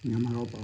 Nyamaroba.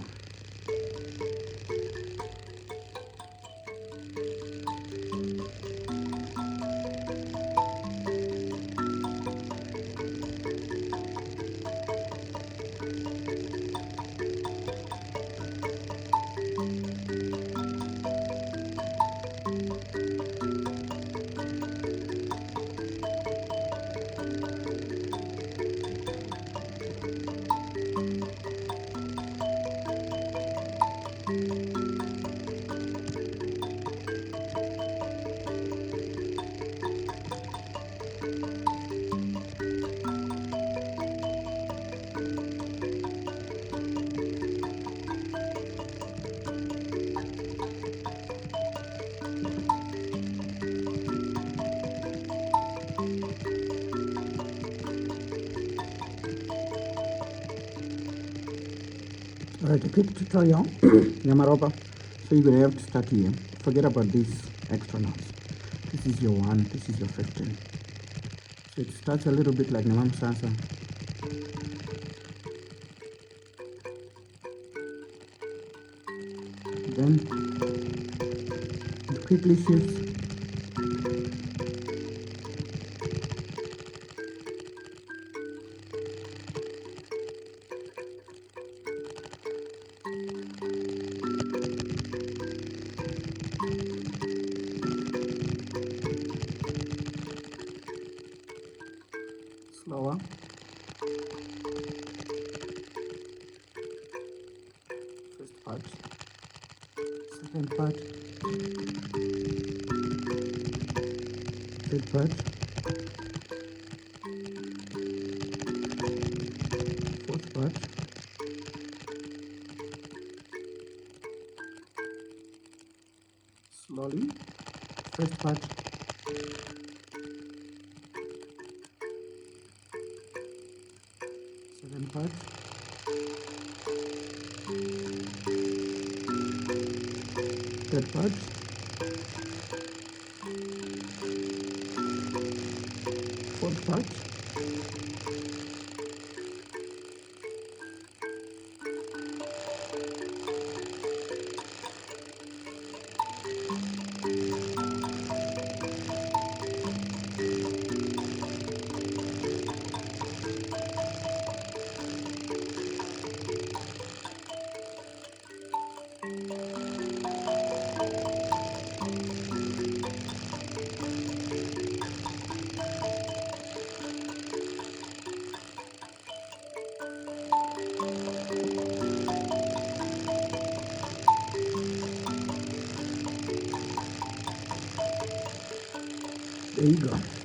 Alright, a quick tutorial, Nyamaroba. So you're gonna have to start here. Forget about these extra knots. This is your 1, this is your 15. So it starts a little bit like Namam Sasa. Then it quickly shifts. Slower. First part. Second part. Third part. Fourth part. Slowly. First part. Second part. Third part. Fourth part. There you go.